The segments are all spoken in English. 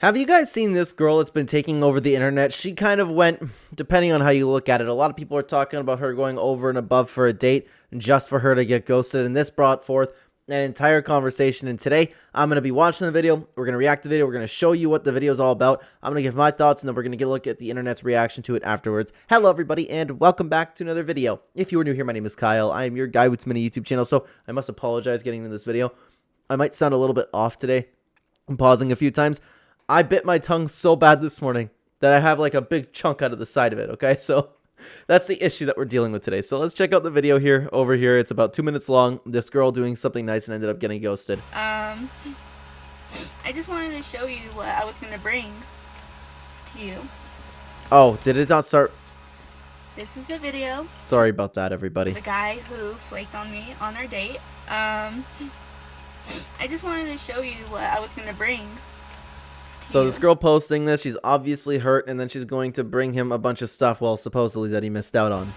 Have you guys seen this girl that's been taking over the internet? She kind of went, depending on how you look at it, a lot of people are talking about her going over and above for a date just for her to get ghosted, and this brought forth an entire conversation. And today, I'm going to be watching the video, we're going to react to the video, we're going to show you what the video is all about, I'm going to give my thoughts, and then we're going to get a look at the internet's reaction to it afterwards. Hello everybody, and welcome back to another video. If you are new here, my name is Kyle. I am your guy with many YouTube channel, so I must apologize getting into this video. I might sound a little bit off today. I'm pausing a few times. I bit my tongue so bad this morning that I have like a big chunk out of the side of it, okay? So that's the issue that we're dealing with today. So let's check out the video here, over here. It's about 2 minutes long. This girl doing something nice and ended up getting ghosted. I just wanted to show you what I was going to bring to you. Oh, did it not start? This is a video. Sorry about that, everybody. The guy who flaked on me on our date. I just wanted to show you what I was going to bring. So this girl posting this, she's obviously hurt, and then she's going to bring him a bunch of stuff, well, supposedly that he missed out on.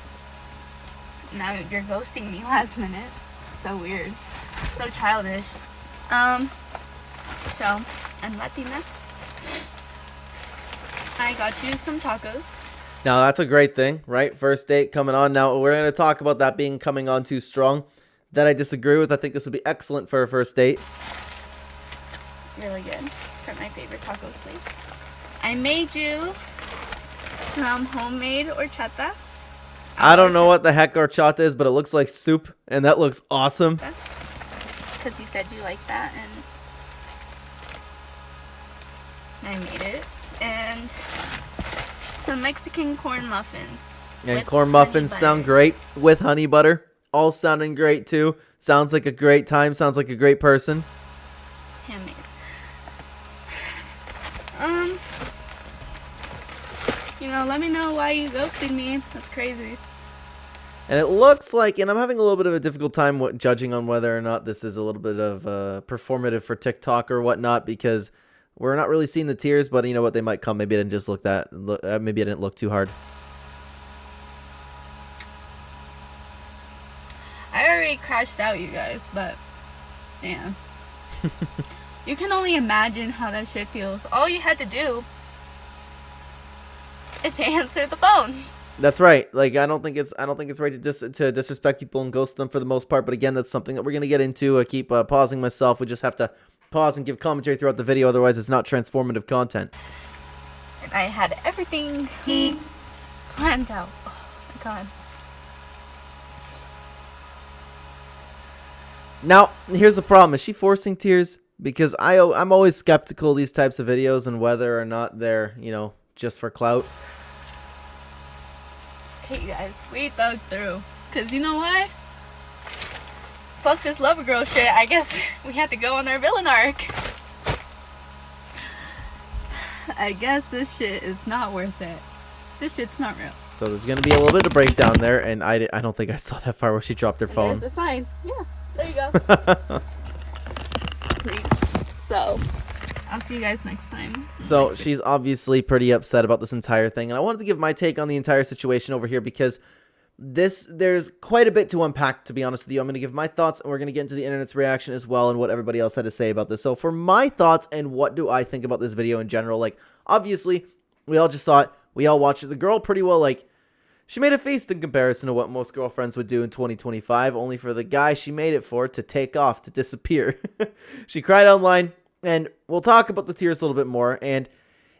Now you're ghosting me last minute. So weird. So childish. So, I'm Latina. I got you some tacos. Now, that's a great thing, right? First date coming on. Now, we're going to talk about that being coming on too strong. That I disagree with. I think this would be excellent for a first date. Really good. From my favorite tacos place. I made you some homemade horchata. I don't know what the heck horchata is, but it looks like soup, and that looks awesome. Because you said you like that, and I made it. And some Mexican corn muffins. And corn muffins sound great with honey butter. All sounding great, too. Sounds like a great time. Sounds like a great person. Handmade. You know, let me know why you ghosted me. That's crazy. And it looks like, and I'm having a little bit of a difficult time judging on whether or not this is a little bit of performative for TikTok or whatnot, because we're not really seeing the tears, but you know what, they might come. Maybe I didn't just look that, maybe I didn't look too hard. I already crashed out, you guys, but yeah. You can only imagine how that shit feels. All you had to do is answer the phone. That's right. Like, I don't think it's right to disrespect people and ghost them for the most part. But again, that's something that we're gonna get into. I keep pausing myself. We just have to pause and give commentary throughout the video. Otherwise, it's not transformative content. And I had everything planned out. Oh my god. Now, here's the problem. Is she forcing tears? Because I'm always skeptical of these types of videos and whether or not they're, you know, just for clout. It's okay, you guys. We thug through. Because you know what? Fuck this lover girl shit. I guess we had to go on our villain arc. I guess this shit is not worth it. This shit's not real. So there's going to be a little bit of breakdown there. And I don't think I saw that far where she dropped her phone. There's a sign. Yeah. There you go. So, I'll see you guys next time. So, she's obviously pretty upset about this entire thing. And I wanted to give my take on the entire situation over here because there's quite a bit to unpack, to be honest with you. I'm going to give my thoughts, and we're going to get into the internet's reaction as well and what everybody else had to say about this. So, for my thoughts and what do I think about this video in general, like, obviously, we all just saw it. We all watched it. The girl pretty well, like, she made a face in comparison to what most girlfriends would do in 2025, only for the guy she made it for to take off, to disappear. She cried online, and we'll talk about the tears a little bit more, and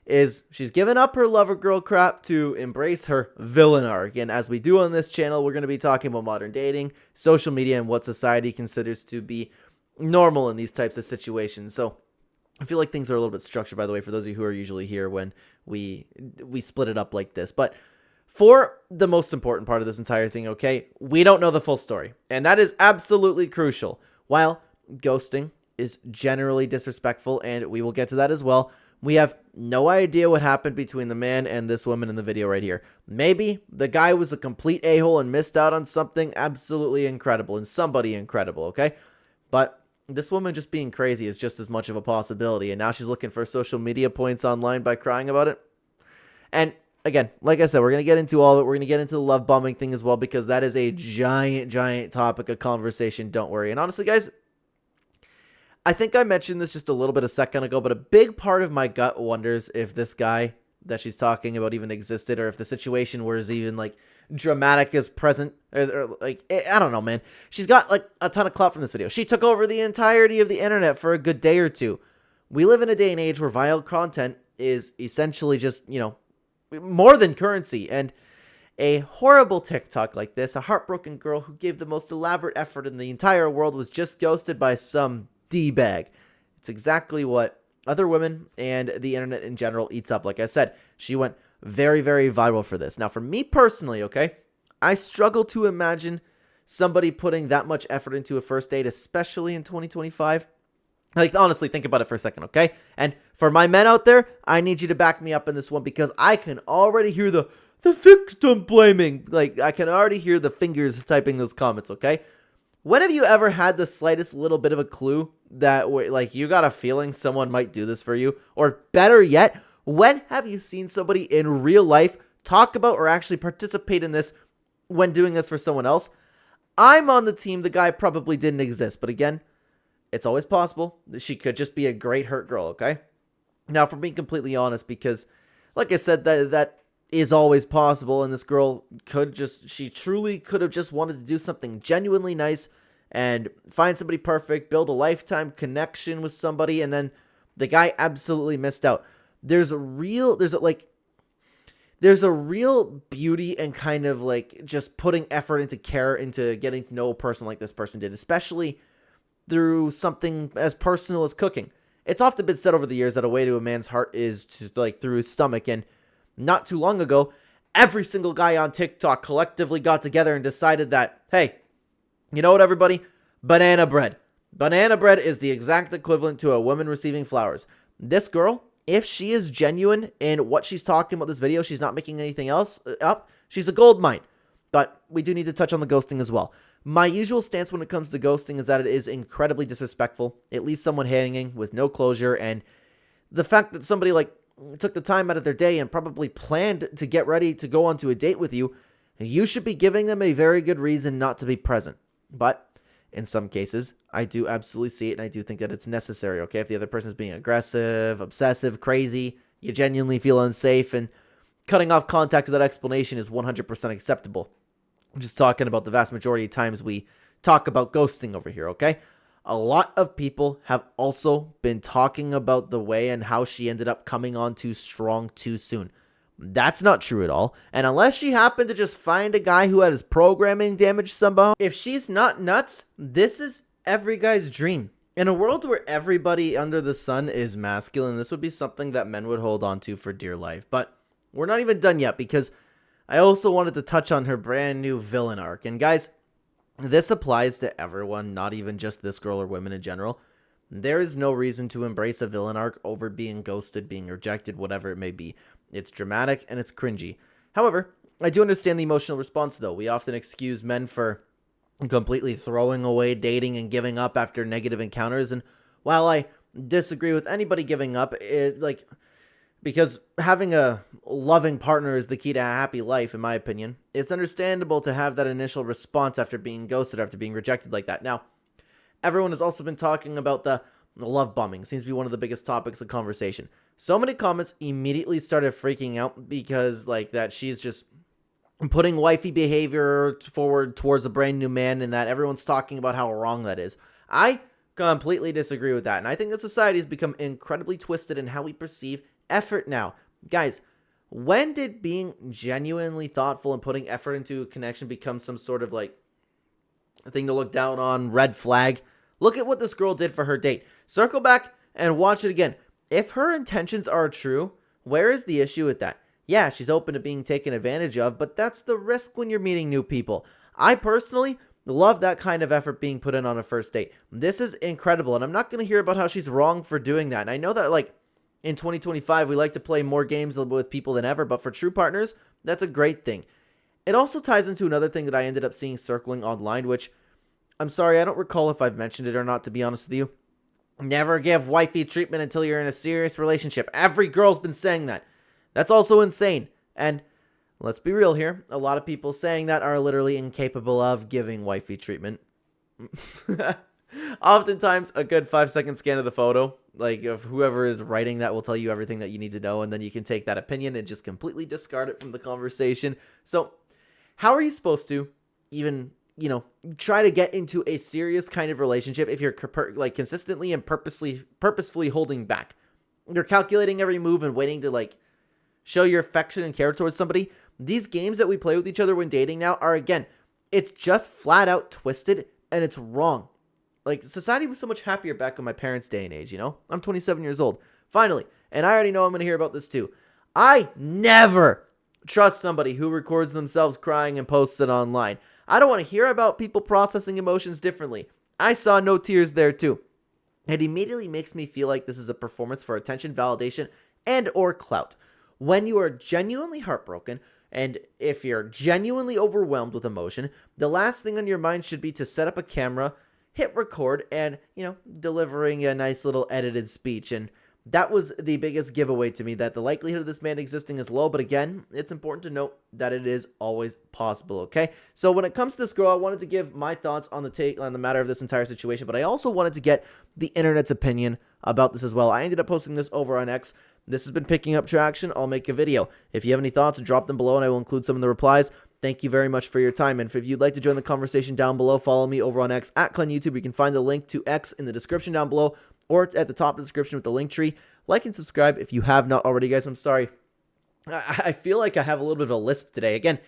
she's given up her lover girl crap to embrace her villain arc. And as we do on this channel, we're going to be talking about modern dating, social media, and what society considers to be normal in these types of situations. So I feel like things are a little bit structured, by the way, for those of you who are usually here when we split it up like this. But for the most important part of this entire thing, okay, we don't know the full story. And that is absolutely crucial. While ghosting is generally disrespectful, and we will get to that as well, we have no idea what happened between the man and this woman in the video right here. Maybe the guy was a complete a-hole and missed out on something absolutely incredible and somebody incredible, okay? But this woman just being crazy is just as much of a possibility, and now she's looking for social media points online by crying about it. And again, like I said, we're going to get into all of it. We're going to get into the love bombing thing as well, because that is a giant, giant topic of conversation. Don't worry. And honestly, guys, I think I mentioned this just a little bit a second ago, but a big part of my gut wonders if this guy that she's talking about even existed, or if the situation was even like dramatic as present, or like, I don't know, man. She's got like a ton of clout from this video. She took over the entirety of the internet for a good day or two. We live in a day and age where vile content is essentially just, you know, more than currency. And a horrible TikTok like this, a heartbroken girl who gave the most elaborate effort in the entire world, was just ghosted by some D-bag. It's exactly what other women and the internet in general eats up. Like I said, she went very, very viral for this. Now, for me personally, okay, I struggle to imagine somebody putting that much effort into a first date, especially in 2025. Like, honestly, think about it for a second, okay? And for my men out there, I need you to back me up in this one, because I can already hear the victim blaming. Like, I can already hear the fingers typing those comments, okay? When have you ever had the slightest little bit of a clue that, like, you got a feeling someone might do this for you? Or better yet, when have you seen somebody in real life talk about or actually participate in this when doing this for someone else? I'm on the team the guy probably didn't exist, but again, it's always possible. She could just be a great hurt girl, okay? Now, for being completely honest, because, like I said, that is always possible, and this girl she truly could have just wanted to do something genuinely nice and find somebody perfect, build a lifetime connection with somebody, and then the guy absolutely missed out. There's a real beauty and kind of like just putting effort into care into getting to know a person like this person did, especially through something as personal as cooking. It's often been said over the years that a way to a man's heart is to, like, through his stomach, and not too long ago, every single guy on TikTok collectively got together and decided that, hey, you know what, everybody? Banana bread. Banana bread is the exact equivalent to a woman receiving flowers. This girl, if she is genuine in what she's talking about this video, she's not making anything else up, she's a gold mine. But we do need to touch on the ghosting as well. My usual stance when it comes to ghosting is that it is incredibly disrespectful. It leaves someone hanging with no closure, and the fact that somebody, like, took the time out of their day and probably planned to get ready to go onto a date with you, you should be giving them a very good reason not to be present. But in some cases, I do absolutely see it, and I do think that it's necessary, okay? If the other person is being aggressive, obsessive, crazy, you genuinely feel unsafe, and cutting off contact without explanation is 100% acceptable. I'm just talking about the vast majority of times we talk about ghosting over here, okay? A lot of people have also been talking about the way and how she ended up coming on too strong too soon. That's not true at all. And unless she happened to just find a guy who had his programming damaged somehow, if she's not nuts, this is every guy's dream. In a world where everybody under the sun is masculine, this would be something that men would hold on to for dear life. But we're not even done yet, because I also wanted to touch on her brand new villain arc. And guys, this applies to everyone, not even just this girl or women in general. There is no reason to embrace a villain arc over being ghosted, being rejected, whatever it may be. It's dramatic and it's cringy. However, I do understand the emotional response, though. We often excuse men for completely throwing away dating and giving up after negative encounters. And while I disagree with anybody giving up, because having a loving partner is the key to a happy life, in my opinion, it's understandable to have that initial response after being ghosted, after being rejected like that. Now, everyone has also been talking about the love bombing. It seems to be one of the biggest topics of conversation. So many comments immediately started freaking out because, like, that she's just putting wifey behavior forward towards a brand new man, and that everyone's talking about how wrong that is. I completely disagree with that, and I think that society has become incredibly twisted in how we perceive effort now. Guys, when did being genuinely thoughtful and putting effort into a connection become some sort of, like, a thing to look down on, red flag? Look at what this girl did for her date. Circle back and watch it again. If her intentions are true, where is the issue with that? Yeah, she's open to being taken advantage of, but that's the risk when you're meeting new people. I personally love that kind of effort being put in on a first date. This is incredible, and I'm not going to hear about how she's wrong for doing that. And I know that, like, in 2025, we like to play more games with people than ever, but for true partners, that's a great thing. It also ties into another thing that I ended up seeing circling online, which, I'm sorry, I don't recall if I've mentioned it or not, to be honest with you. Never give wifey treatment until you're in a serious relationship. Every girl's been saying that. That's also insane. And let's be real here. A lot of people saying that are literally incapable of giving wifey treatment. Oftentimes, a good 5-second scan of the photo, like of whoever is writing that, will tell you everything that you need to know, and then you can take that opinion and just completely discard it from the conversation. So, how are you supposed to even, try to get into a serious kind of relationship if you're like consistently and purposefully holding back? You're calculating every move and waiting to like show your affection and care towards somebody. These games that we play with each other when dating now are, again, it's just flat out twisted and it's wrong. Like, society was so much happier back in my parents' day and age, I'm 27 years old. Finally, and I already know I'm going to hear about this too. I never trust somebody who records themselves crying and posts it online. I don't want to hear about people processing emotions differently. I saw no tears there too. It immediately makes me feel like this is a performance for attention, validation, and or clout. When you are genuinely heartbroken, and if you're genuinely overwhelmed with emotion, the last thing on your mind should be to set up a camera, hit record, and, delivering a nice little edited speech. And that was the biggest giveaway to me, that the likelihood of this man existing is low. But again, it's important to note that it is always possible, okay? So when it comes to this girl, I wanted to give my thoughts on the matter of this entire situation, but I also wanted to get the internet's opinion about this as well. I ended up posting this over on X. This has been picking up traction. I'll make a video. If you have any thoughts, drop them below and I will include some in the replies. Thank you very much for your time. And if you'd like to join the conversation down below, follow me over on X at Clen YouTube. You can find the link to X in the description down below or at the top of the description with the link tree. Like and subscribe if you have not already, guys. I'm sorry. I feel like I have a little bit of a lisp today. Again,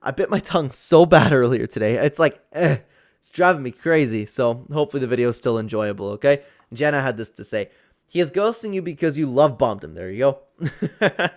I bit my tongue so bad earlier today. It's like, it's driving me crazy. So hopefully the video is still enjoyable, okay? Jenna had this to say. He is ghosting you because you love bombed him. There you go.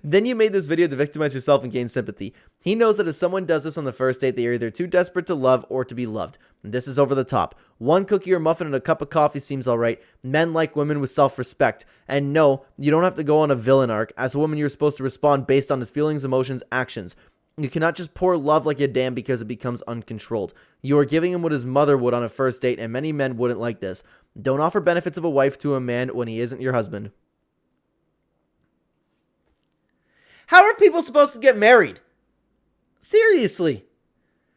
Then you made this video to victimize yourself and gain sympathy. He knows that if someone does this on the first date, they are either too desperate to love or to be loved. This is over the top. One cookie or muffin and a cup of coffee seems alright. Men like women with self-respect. And no, you don't have to go on a villain arc. As a woman, you're supposed to respond based on his feelings, emotions, actions. You cannot just pour love like a dam because it becomes uncontrolled. You are giving him what his mother would on a first date, and many men wouldn't like this. Don't offer benefits of a wife to a man when he isn't your husband. How are people supposed to get married? Seriously.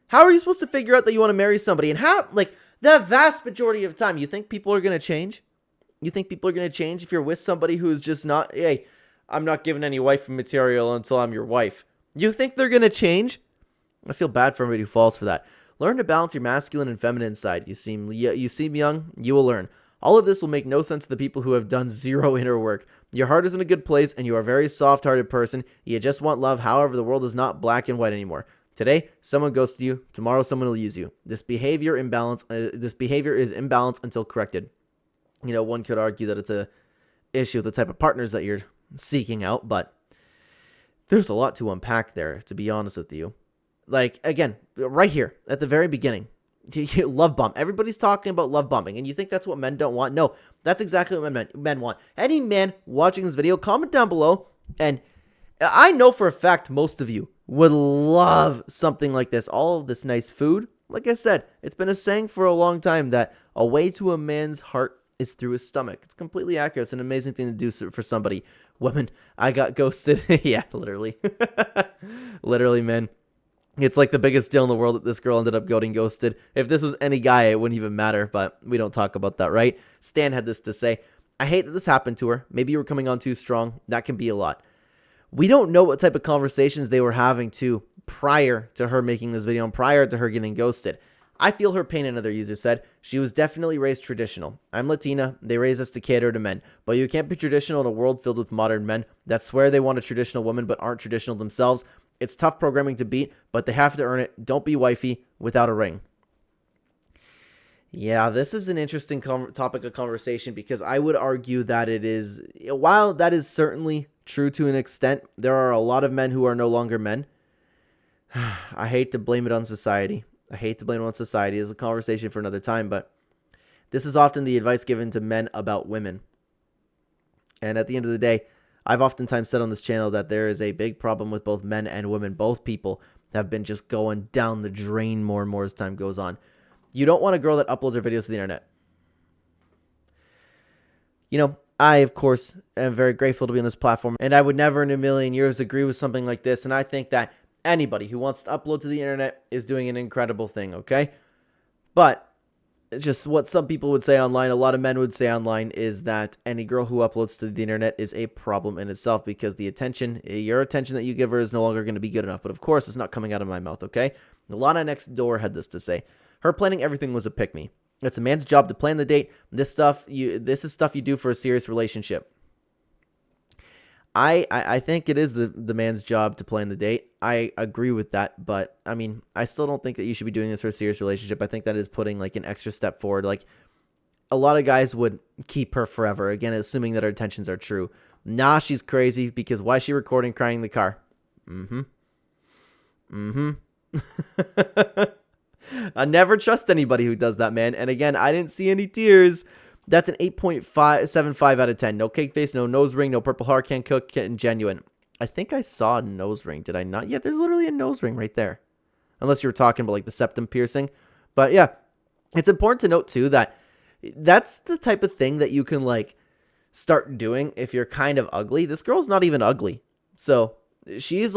How are you supposed to figure out that you want to marry somebody? And how, like, the vast majority of the time, you think people are going to change? You think people are going to change if you're with somebody who is just not, hey, I'm not giving any wife material until I'm your wife. You think they're going to change? I feel bad for everybody who falls for that. Learn to balance your masculine and feminine side. You seem young, you will learn. All of this will make no sense to the people who have done zero inner work. Your heart is in a good place, and you are a very soft-hearted person. You just want love. However, the world is not black and white anymore. Today, someone goes to you. Tomorrow, someone will use you. This behavior is imbalance until corrected. One could argue that it's a issue with the type of partners that you're seeking out, but there's a lot to unpack there, to be honest with you. Like, again, right here at the very beginning, love bomb. Everybody's talking about love bombing, and you think that's what men don't want? No, that's exactly what men want. Any man watching this video, comment down below, and I know for a fact most of you would love something like this. All of this nice food. Like I said, it's been a saying for a long time that a way to a man's heart is through his stomach. It's completely accurate. It's an amazing thing to do for somebody. Women, I got ghosted. Yeah, literally. Literally, man. It's like the biggest deal in the world that this girl ended up getting ghosted. If this was any guy, it wouldn't even matter, but we don't talk about that, right? Stan had this to say. I hate that this happened to her. Maybe you were coming on too strong. That can be a lot. We don't know what type of conversations they were having, too, prior to her making this video and prior to her getting ghosted. I feel her pain, another user said. She was definitely raised traditional. I'm Latina. They raise us to cater to men. But you can't be traditional in a world filled with modern men that swear they want a traditional woman but aren't traditional themselves. It's tough programming to beat, but they have to earn it. Don't be wifey without a ring. Yeah, this is an interesting topic of conversation because I would argue that it is, while that is certainly true to an extent, there are a lot of men who are no longer men. I hate to blame it on society. It's a conversation for another time, but this is often the advice given to men about women. And at the end of the day, I've oftentimes said on this channel that there is a big problem with both men and women. Both people have been just going down the drain more and more as time goes on. You don't want a girl that uploads her videos to the internet. I, of course, am very grateful to be on this platform, and I would never in a million years agree with something like this, and I think that anybody who wants to upload to the internet is doing an incredible thing, okay? But just what some people would say online, a lot of men would say online, is that any girl who uploads to the internet is a problem in itself because your attention that you give her is no longer going to be good enough. But of course, it's not coming out of my mouth, okay? Lana next door had this to say. Her planning everything was a pick-me. It's a man's job to plan the date. This is stuff you do for a serious relationship. I think it is the man's job to plan the date. I agree with that, but I mean, I still don't think that you should be doing this for a serious relationship. I think that is putting like an extra step forward. Like a lot of guys would keep her forever, again, assuming that her intentions are true. Nah, she's crazy because why is she recording crying in the car? I never trust anybody who does that, man. And again, I didn't see any tears. That's an 8.75 out of 10. No cake face, no nose ring, no purple heart, can't cook, and genuine. I think I saw a nose ring. Did I not? Yeah, there's literally a nose ring right there. Unless you were talking about like the septum piercing. But yeah, it's important to note too that that's the type of thing that you can like start doing if you're kind of ugly. This girl's not even ugly. So she's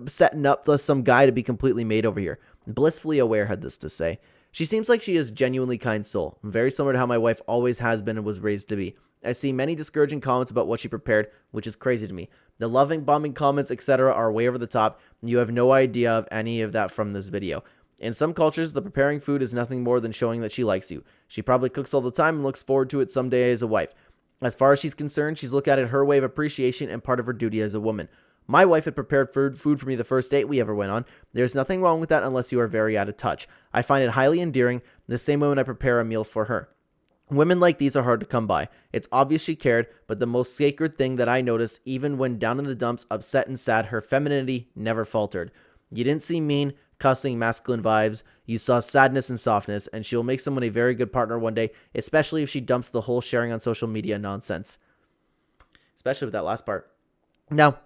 setting up some guy to be completely made over here. Blissfully aware had this to say. She seems like she is genuinely kind soul, very similar to how my wife always has been and was raised to be. I see many discouraging comments about what she prepared, which is crazy to me. The loving, bombing comments, etc. are way over the top. You have no idea of any of that from this video. In some cultures, the preparing food is nothing more than showing that she likes you. She probably cooks all the time and looks forward to it someday as a wife. As far as she's concerned, she's looked at it her way of appreciation and part of her duty as a woman. My wife had prepared food for me the first date we ever went on. There's nothing wrong with that unless you are very out of touch. I find it highly endearing, the same way when I prepare a meal for her. Women like these are hard to come by. It's obvious she cared, but the most sacred thing that I noticed, even when down in the dumps, upset and sad, her femininity never faltered. You didn't see mean, cussing, masculine vibes. You saw sadness and softness, and she'll make someone a very good partner one day, especially if she dumps the whole sharing on social media nonsense. Especially with that last part. Now,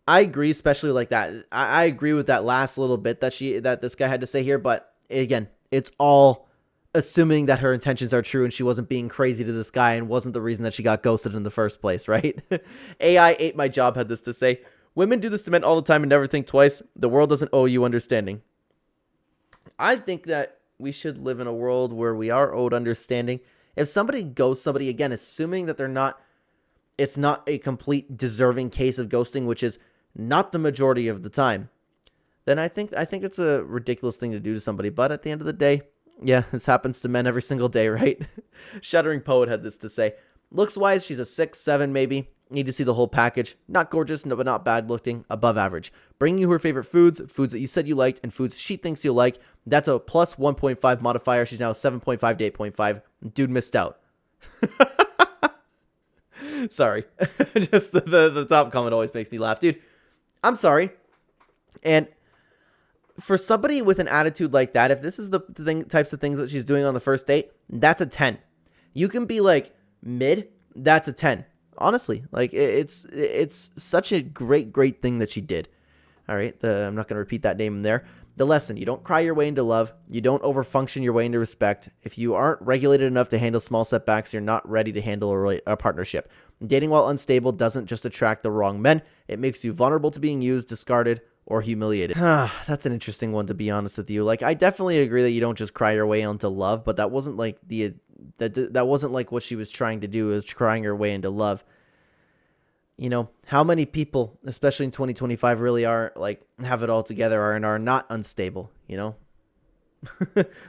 I agree, especially like that. I agree with that last little bit that this guy had to say here, but again, it's all assuming that her intentions are true and she wasn't being crazy to this guy and wasn't the reason that she got ghosted in the first place, right? AI ate my job had this to say. Women do this to men all the time and never think twice. The world doesn't owe you understanding. I think that we should live in a world where we are owed understanding. If somebody ghosts somebody, again, assuming that it's not a complete deserving case of ghosting, which is not the majority of the time, then I think it's a ridiculous thing to do to somebody. But at the end of the day, yeah, this happens to men every single day, right? Shuddering Poet had this to say. Looks wise, she's a 6, 7 maybe. Need to see the whole package. Not gorgeous, no, but not bad looking. Above average. Bringing you her favorite foods that you said you liked, and foods she thinks you'll like. That's a plus 1.5 modifier. She's now 7.5 to 8.5. Dude missed out. Sorry. Just the top comment always makes me laugh. Dude, I'm sorry. And for somebody with an attitude like that, if this is the types of things that she's doing on the first date, that's a 10. You can be like mid, that's a 10. Honestly, like it's such a great thing that she did. All right, I'm not going to repeat that name in there. The lesson: you don't cry your way into love. You don't overfunction your way into respect. If you aren't regulated enough to handle small setbacks, you're not ready to handle a partnership. Dating while unstable doesn't just attract the wrong men. It makes you vulnerable to being used, discarded, or humiliated. That's an interesting one, to be honest with you. Like, I definitely agree that you don't just cry your way into love, but that wasn't like that wasn't like what she was trying to do, is crying her way into love. You know, how many people, especially in 2025, really are like have it all together and are not unstable, you know?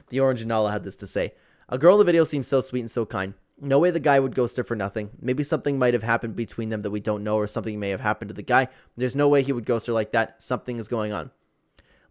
The Orange Nala had this to say. A girl in the video seems so sweet and so kind. No way the guy would ghost her for nothing. Maybe something might have happened between them that we don't know, or something may have happened to the guy. There's no way he would ghost her like that. Something is going on.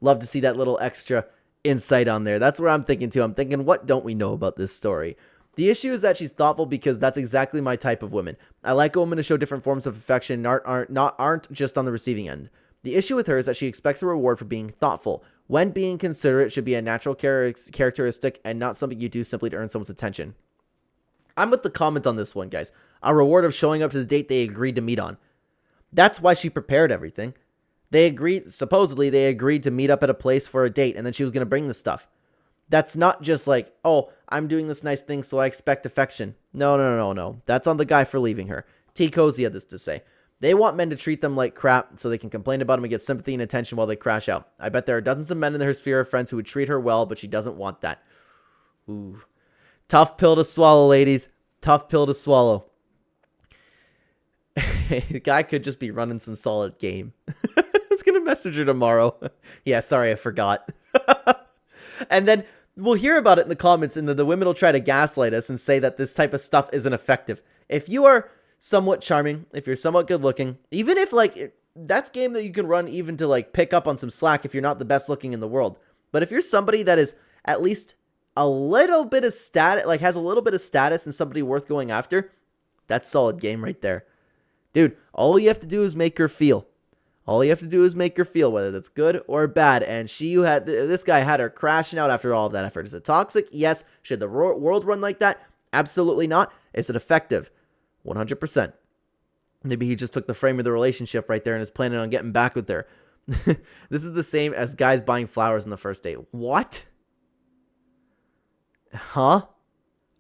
Love to see that little extra insight on there. That's where I'm thinking too. I'm thinking, what don't we know about this story? The issue is that she's thoughtful, because that's exactly my type of women. I like a woman to show different forms of affection and aren't just on the receiving end. The issue with her is that she expects a reward for being thoughtful, when being considerate should be a natural characteristic and not something you do simply to earn someone's attention. I'm with the comment on this one, guys. A reward of showing up to the date they agreed to meet on. That's why she prepared everything. Supposedly they agreed to meet up at a place for a date, and then she was going to bring the stuff. That's not just like, oh, I'm doing this nice thing, so I expect affection. No. That's on the guy for leaving her. T. Cozy had this to say. They want men to treat them like crap so they can complain about them and get sympathy and attention while they crash out. I bet there are dozens of men in her sphere of friends who would treat her well, but she doesn't want that. Ooh. Tough pill to swallow, ladies. Tough pill to swallow. The guy could just be running some solid game. I was going to message her tomorrow. Yeah, sorry, I forgot. And then we'll hear about it in the comments, and the women will try to gaslight us and say that this type of stuff isn't effective. If you are somewhat charming, if you're somewhat good looking, even if like that's game that you can run even to like pick up on some slack if you're not the best looking in the world. But if you're somebody that is at least a little bit of status, like has a little bit of status and somebody worth going after, that's solid game right there. Dude, all you have to do is make her feel. All you have to do is make her feel, whether that's good or bad. And this guy had her crashing out after all of that effort. Is it toxic? Yes. Should the world run like that? Absolutely not. Is it effective? 100%. Maybe he just took the frame of the relationship right there and is planning on getting back with her. This is the same as guys buying flowers on the first date. What? Huh?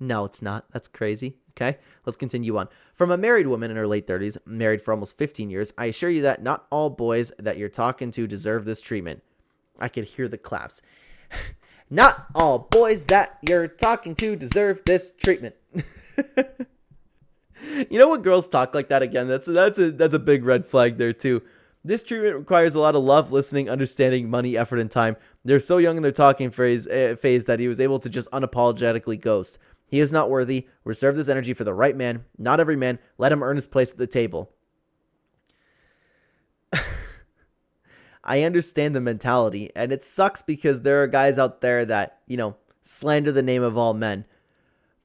No, it's not. That's crazy. Okay, let's continue on. From a married woman in her late 30s, married for almost 15 years, I assure you that not all boys that you're talking to deserve this treatment. I could hear the claps. Not all boys that you're talking to deserve this treatment. You know when girls talk like that again, that's a big red flag there too. This treatment requires a lot of love, listening, understanding, money, effort, and time. They're so young in their talking phase that he was able to just unapologetically ghost. He is not worthy. Reserve this energy for the right man, not every man. Let him earn his place at the table. I understand the mentality, and it sucks because there are guys out there that, slander the name of all men.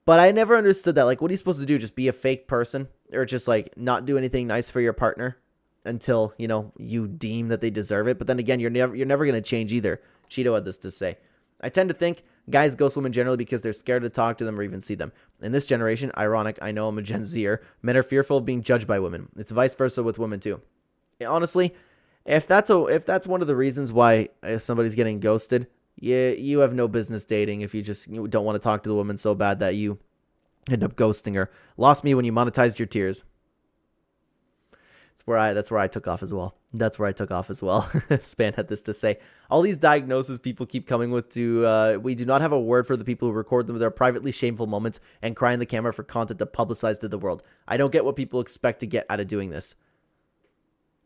But I never understood that. Like, what are you supposed to do? Just be a fake person? Or just, like, not do anything nice for your partner until, you deem that they deserve it? But then again, you're never going to change either. Cheeto had this to say. I tend to think guys ghost women generally because they're scared to talk to them or even see them. In this generation, ironic, I know I'm a Gen Zer, men are fearful of being judged by women. It's vice versa with women too. Honestly, if that's one of the reasons why somebody's getting ghosted, you have no business dating if you don't want to talk to the woman so bad that you end up ghosting her. Lost me when you monetized your tears. That's where I took off as well. Span had this to say. All these diagnoses people keep coming with we do not have a word for the people who record them with their privately shameful moments and cry in the camera for content to publicize to the world. I don't get what people expect to get out of doing this.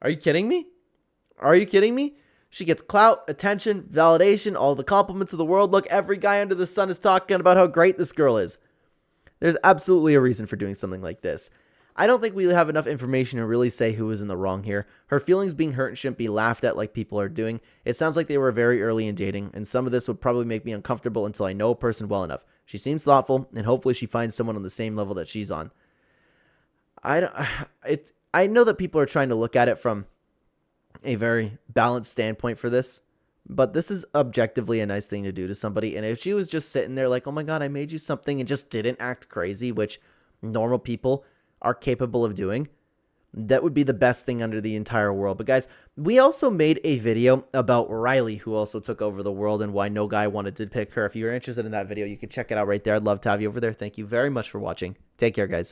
Are you kidding me? She gets clout, attention, validation, all the compliments of the world. Look, every guy under the sun is talking about how great this girl is. There's absolutely a reason for doing something like this. I don't think we have enough information to really say who is in the wrong here. Her feelings being hurt shouldn't be laughed at like people are doing. It sounds like they were very early in dating, and some of this would probably make me uncomfortable until I know a person well enough. She seems thoughtful, and hopefully she finds someone on the same level that she's on. I know that people are trying to look at it from a very balanced standpoint for this, but this is objectively a nice thing to do to somebody. And if she was just sitting there like, oh my God, I made you something, and just didn't act crazy, which normal people are capable of doing, that would be the best thing under the entire world. But guys, we also made a video about Riley, who also took over the world, and why no guy wanted to pick her. If you're interested in that video, you can check it out right there. I'd love to have you over there. Thank you very much for watching. Take care, guys.